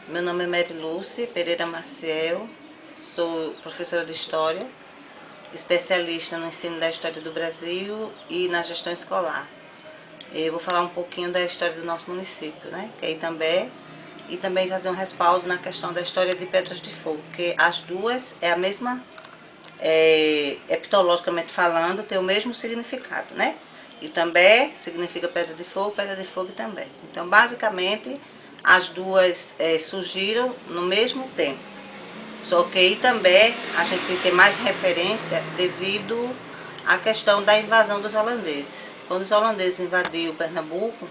Meu nome é Marilúcia Pereira Maciel, sou professora de História, especialista no ensino da História do Brasil e na gestão escolar. Eu vou falar um pouquinho da história do nosso município, né, que é Itambé, e também fazer um respaldo na questão da história de Pedras de Fogo, que as duas é a mesma, epitologicamente falando, tem o mesmo significado, né? Itambé significa Pedra de Fogo também. Então, basicamente, as duas surgiram no mesmo tempo. Só que Itambé a gente tem que ter mais referência devido à questão da invasão dos holandeses. Quando os holandeses invadiram Pernambuco,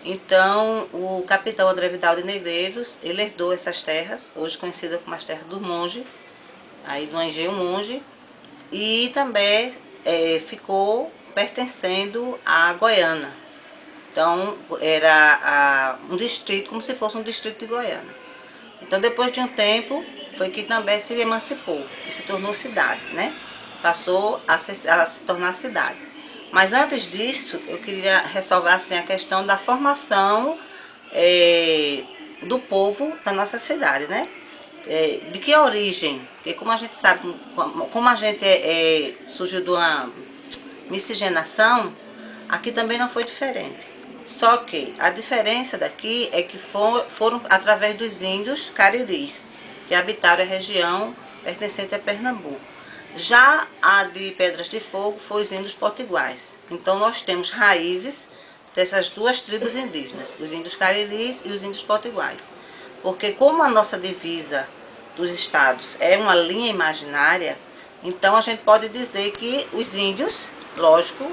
então o capitão André Vidal de Negreiros, ele herdou essas terras, hoje conhecidas como as terras do Monge, aí do Engenho Monge, e também ficou pertencendo à Goiânia. Então era um distrito, como se fosse um distrito de Goiânia. Então depois de um tempo foi que também se emancipou e se tornou cidade, né? Passou a se tornar cidade. Mas antes disso, eu queria ressalvar assim, a questão da formação do povo da nossa cidade, né? De que origem? Porque como a gente sabe, como a gente surgiu de uma miscigenação, aqui também não foi diferente. Só que a diferença daqui é que foram através dos índios cariris, que habitaram a região pertencente a Pernambuco. Já a de Pedras de Fogo foi os índios potiguais. Então nós temos raízes dessas duas tribos indígenas, os índios cariris e os índios potiguais. Porque como a nossa divisa dos estados é uma linha imaginária, então a gente pode dizer que os índios, lógico,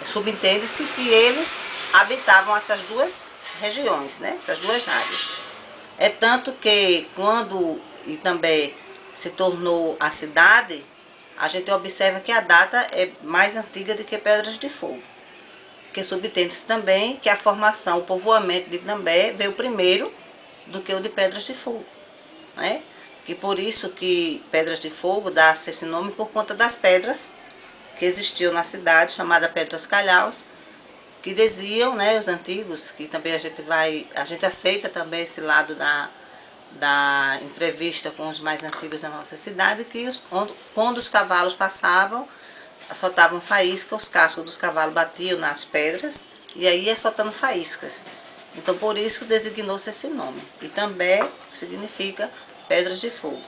subentende-se que eles habitavam essas duas regiões, né? Essas duas áreas. É tanto que quando Itambé se tornou a cidade, a gente observa que a data é mais antiga do que Pedras de Fogo. Porque subentende-se também que a formação, o povoamento de Itambé veio primeiro do que o de Pedras de Fogo, né? Que por isso que Pedras de Fogo dá-se esse nome por conta das pedras que existiam na cidade, chamada Pedras Calhaus, que diziam, né, os antigos, que também a gente aceita também esse lado da entrevista com os mais antigos da nossa cidade, que quando os cavalos passavam, soltavam faísca, os cascos dos cavalos batiam nas pedras, e aí ia soltando faíscas. Então por isso designou-se esse nome. E também significa Pedras de Fogo.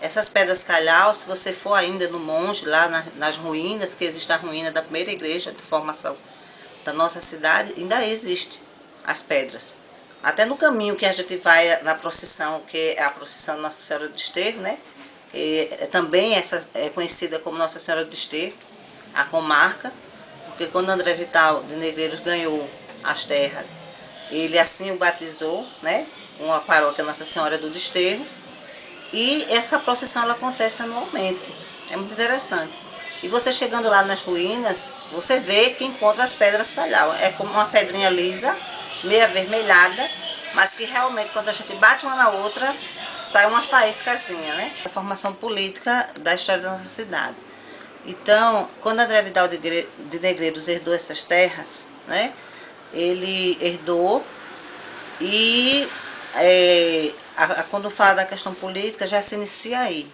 Essas pedras calhau, se você for ainda no Monge, lá nas ruínas, que existe a ruína da primeira igreja de formação da nossa cidade, ainda existe as pedras. Até no caminho que a gente vai na procissão, que é a procissão Nossa Senhora do Desterro, né? Também essa é conhecida como Nossa Senhora do Desterro, a comarca, porque quando André Vital de Negreiros ganhou as terras, ele assim o batizou, né? Uma paróquia Nossa Senhora do Desterro. E essa procissão ela acontece anualmente. É muito interessante. E você chegando lá nas ruínas, você vê que encontra as pedras calhau. É como uma pedrinha lisa, meio avermelhada, mas que realmente quando a gente bate uma na outra, sai uma faíscazinha, né? A formação política da história da nossa cidade. Então, quando André Vidal de Negreiros herdou essas terras, né? Ele herdou e quando fala da questão política já se inicia aí,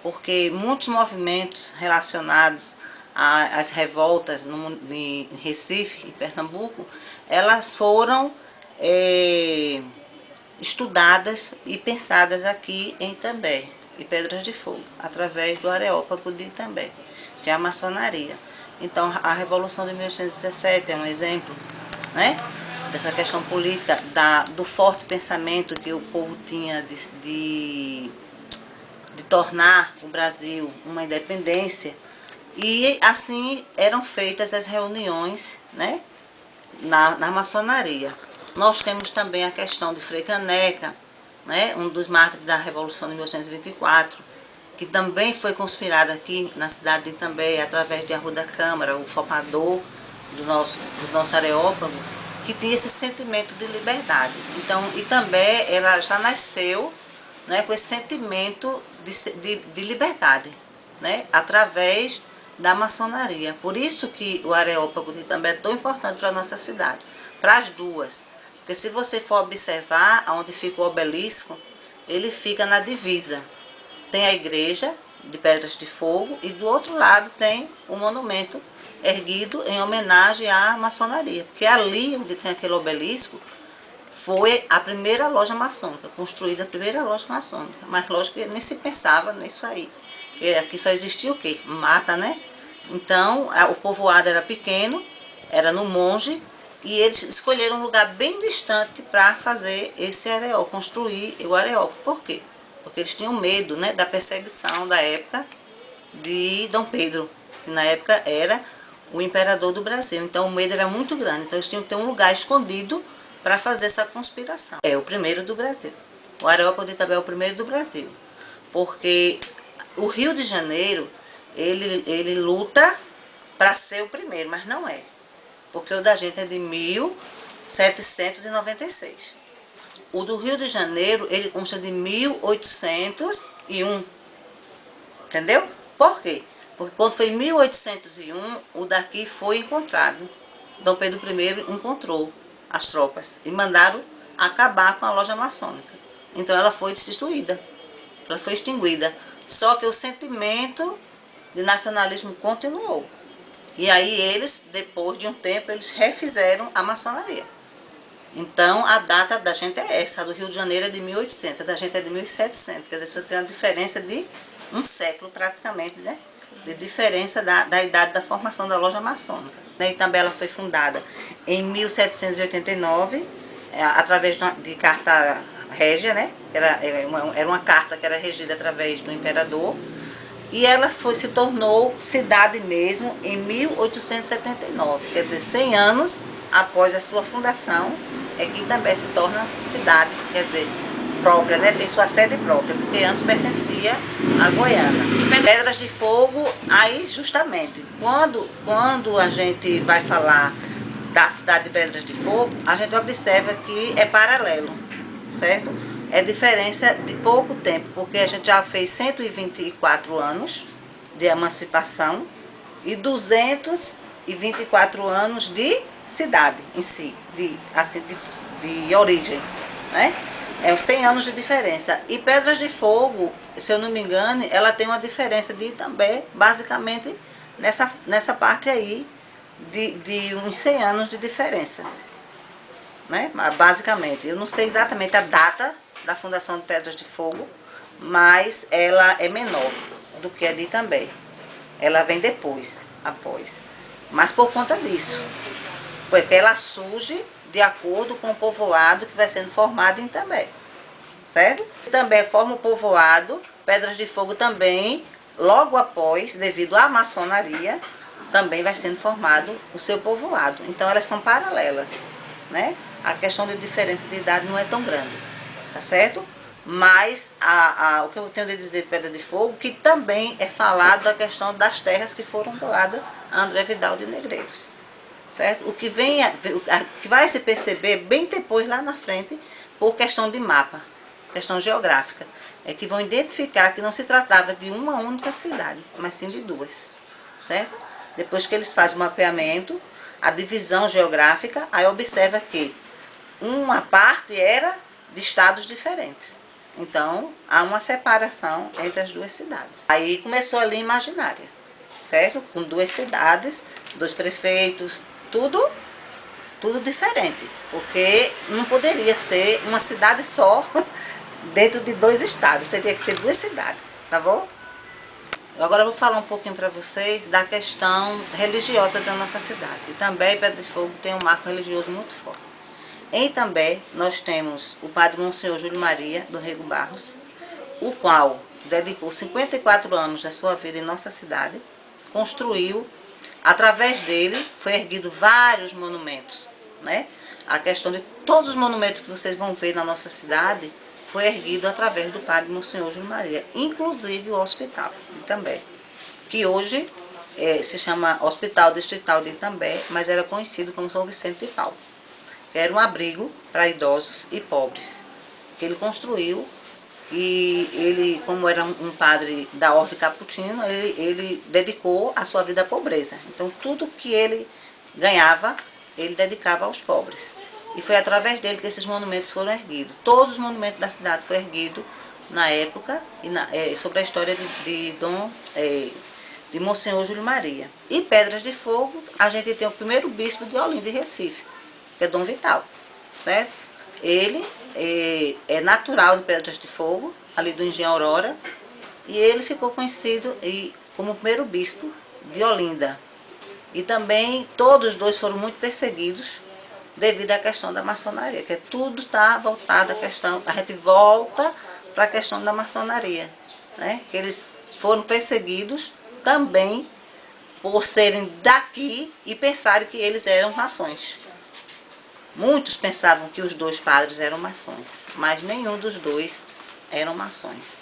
porque muitos movimentos relacionados às revoltas em Recife, em Pernambuco, elas foram estudadas e pensadas aqui em Itambé e Pedras de Fogo, através do Areópago de Itambé, que é a maçonaria. Então a Revolução de 1817 é um exemplo, né? Dessa questão política, do forte pensamento que o povo tinha de tornar o Brasil uma independência, e assim eram feitas as reuniões, né, na maçonaria. Nós temos também a questão de Frei Caneca, né, um dos mártires da Revolução de 1824, que também foi conspirado aqui na cidade de Itambé, através de Arruda Câmara, o formador do nosso Areópago, que tinha esse sentimento de liberdade. Então, Itambé, ela já nasceu, né, com esse sentimento de liberdade, né, através da maçonaria. Por isso que o Areópago de Itambé é tão importante para a nossa cidade, para as duas. Porque se você for observar onde fica o obelisco, ele fica na divisa. Tem a igreja de Pedras de Fogo e do outro lado tem o monumento erguido em homenagem à maçonaria. Porque ali onde tem aquele obelisco foi a primeira loja maçônica, construída a primeira loja maçônica. Mas lógico que nem se pensava nisso aí. Porque aqui só existia o quê? Mata, né? Então o povoado era pequeno, era no Monge, e eles escolheram um lugar bem distante para fazer esse areópago, construir o areópago. Por quê? Porque eles tinham medo, né, da perseguição da época de Dom Pedro, que na época era o imperador do Brasil. Então o medo era muito grande, então eles tinham que ter um lugar escondido para fazer essa conspiração. É o primeiro do Brasil. O areópago de Itabé é o primeiro do Brasil. Porque o Rio de Janeiro, ele luta para ser o primeiro, mas não é. Porque o da gente é de 1796. O do Rio de Janeiro, ele consta de 1801. Entendeu? Por quê? Porque quando foi em 1801, o daqui foi encontrado. Dom Pedro I encontrou as tropas e mandaram acabar com a loja maçônica. Então ela foi destituída, ela foi extinguida. Só que o sentimento de nacionalismo continuou. E aí eles, depois de um tempo, eles refizeram a maçonaria. Então a data da gente é essa, a do Rio de Janeiro é de 1800, a da gente é de 1700. Quer dizer, você tem uma diferença de um século praticamente, né? De diferença da idade da formação da loja maçônica. E também ela foi fundada em 1789, através de carta régia, né? Era uma carta que era regida através do imperador. E ela se tornou cidade mesmo em 1879, quer dizer, 100 anos após a sua fundação, é que também se torna cidade, quer dizer, própria, né? Tem sua sede própria, porque antes pertencia a Goiânia. E Pedras de Fogo, aí justamente, quando a gente vai falar da cidade de Pedras de Fogo, a gente observa que é paralelo, certo? É diferença de pouco tempo, porque a gente já fez 124 anos de emancipação e 224 anos de cidade em si, de origem, né? É 100 anos de diferença. E Pedras de Fogo, se eu não me engano, ela tem uma diferença de também, basicamente, nessa parte aí, de uns 100 anos de diferença, né? Basicamente, eu não sei exatamente a data da fundação de Pedras de Fogo, mas ela é menor do que a de Itambé. Ela vem depois, após. Mas por conta disso, porque ela surge de acordo com o povoado que vai sendo formado em Itambé, certo? Itambé forma o povoado, Pedras de Fogo também, logo após, devido à maçonaria, também vai sendo formado o seu povoado. Então elas são paralelas, né? A questão de diferença de idade não é tão grande. Tá certo? Mas o que eu tenho de dizer de Pedra de Fogo, que também é falado da questão das terras que foram doadas a André Vidal de Negreiros, certo? O que que vai se perceber bem depois lá na frente, por questão de mapa, questão geográfica, é que vão identificar que não se tratava de uma única cidade, mas sim de duas, certo? Depois que eles fazem o mapeamento, a divisão geográfica, aí observa que uma parte era de estados diferentes. Então, há uma separação entre as duas cidades. Aí começou ali imaginária, certo? Com duas cidades, dois prefeitos, tudo diferente. Porque não poderia ser uma cidade só dentro de dois estados. Teria que ter duas cidades, tá bom? Agora eu vou falar um pouquinho para vocês da questão religiosa da nossa cidade. E também Pedra de Fogo tem um marco religioso muito forte. Em Itambé, nós temos o padre Monsenhor Júlio Maria, do Rego Barros, o qual dedicou 54 anos da sua vida em nossa cidade, construiu, através dele, foi erguido vários monumentos, né? A questão de todos os monumentos que vocês vão ver na nossa cidade, foi erguido através do padre Monsenhor Júlio Maria, inclusive o hospital de Itambé, que hoje se chama Hospital Distrital de Itambé, mas era conhecido como São Vicente de Paulo. Era um abrigo para idosos e pobres, que ele construiu, e ele, como era um padre da Ordem Capuchina, ele dedicou a sua vida à pobreza. Então tudo que ele ganhava, ele dedicava aos pobres. E foi através dele que esses monumentos foram erguidos. Todos os monumentos da cidade foram erguidos na época, sobre a história de Monsenhor Júlio Maria. E Pedras de Fogo, a gente tem o primeiro bispo de Olinda e Recife, que é Dom Vital, certo? Ele é natural de Pedras de Fogo, ali do Engenho Aurora, e ele ficou conhecido como o primeiro bispo de Olinda. E também todos os dois foram muito perseguidos devido à questão da maçonaria, que tudo está voltado à questão, a gente volta para a questão da maçonaria, né? Que eles foram perseguidos também por serem daqui e pensarem que eles eram maçons. Muitos pensavam que os dois padres eram maçons, mas nenhum dos dois eram maçons.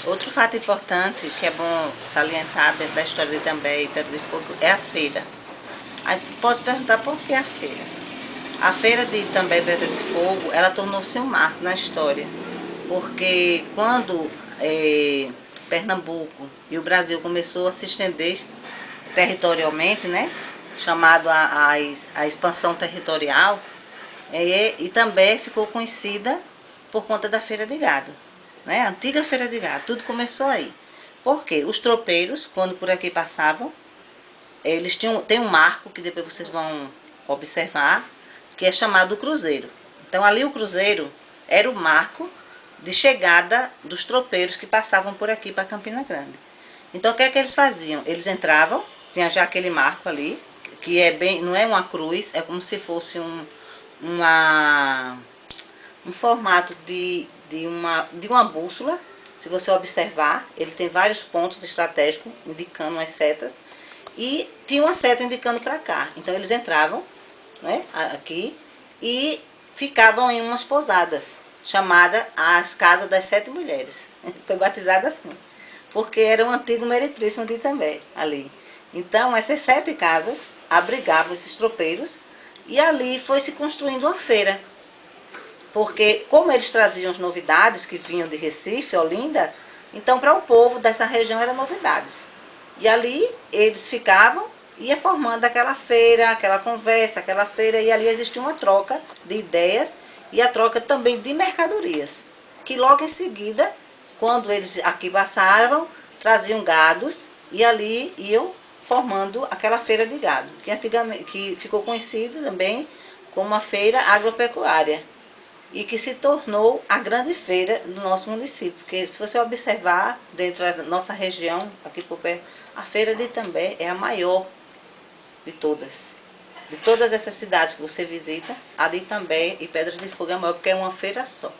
Outro fato importante que é bom salientar dentro da história de Itambé e Pedra de Fogo é a feira. Aí posso perguntar por que a feira? A feira de Itambé e Pedra de Fogo, ela tornou-se um marco na história, porque quando Pernambuco e o Brasil começou a se estender territorialmente, né, chamado a expansão territorial, Itambé ficou conhecida por conta da feira de gado, né, a antiga feira de gado, tudo começou aí. Por quê? Os tropeiros, quando por aqui passavam, eles tem um marco que depois vocês vão observar, que é chamado cruzeiro. Então ali o cruzeiro era o marco de chegada dos tropeiros que passavam por aqui para Campina Grande. Então o que é que eles faziam? Eles entravam, tinha já aquele marco ali, que não é uma cruz, é como se fosse um formato de uma bússola. Se você observar, ele tem vários pontos estratégicos indicando umas setas, e tinha uma seta indicando para cá. Então eles entravam, né, aqui e ficavam em umas pousadas, chamada as Casas das Sete Mulheres. Foi batizada assim, porque era um antigo meretríssimo de Itambé ali. Então essas 7 casas abrigavam esses tropeiros, e ali foi se construindo uma feira. Porque como eles traziam as novidades que vinham de Recife, Olinda, então para o povo dessa região eram novidades. E ali eles ficavam, ia formando aquela feira, aquela conversa, aquela feira, e ali existia uma troca de ideias e a troca também de mercadorias. Que logo em seguida, quando eles aqui passaram, traziam gados e ali iam formando aquela feira de gado, que ficou conhecida também como a feira agropecuária, e que se tornou a grande feira do nosso município, porque se você observar dentro da nossa região, aqui por perto, a feira de Itambé é a maior de todas. De todas essas cidades que você visita, a de Itambé e Pedras de Fogo é a maior, porque é uma feira só,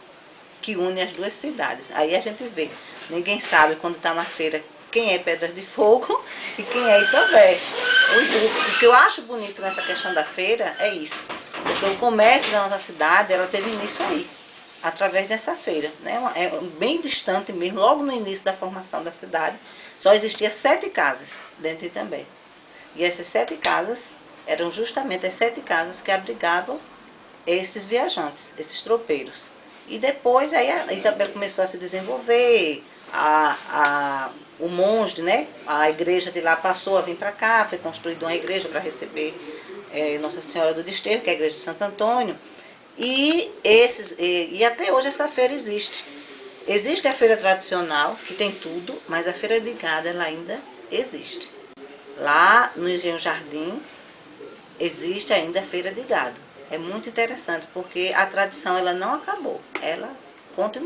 que une as duas cidades. Aí a gente vê, ninguém sabe quando está na feira quem é Pedras de Fogo e quem é Itambé. O que eu acho bonito nessa questão da feira é isso. Porque o comércio da nossa cidade, ela teve início aí, através dessa feira, né? É bem distante mesmo, logo no início da formação da cidade, só existia 7 casas dentro de Itambé. E essas 7 casas eram justamente as 7 casas que abrigavam esses viajantes, esses tropeiros. E depois aí Itambé começou a se desenvolver, o monge, né? A igreja de lá passou a vir para cá, foi construída uma igreja para receber Nossa Senhora do Desterro, que é a igreja de Santo Antônio, e até hoje essa feira existe. Existe a feira tradicional, que tem tudo, mas a feira de gado ela ainda existe. Lá no Engenho Jardim existe ainda a feira de gado. É muito interessante, porque a tradição ela não acabou, ela continua.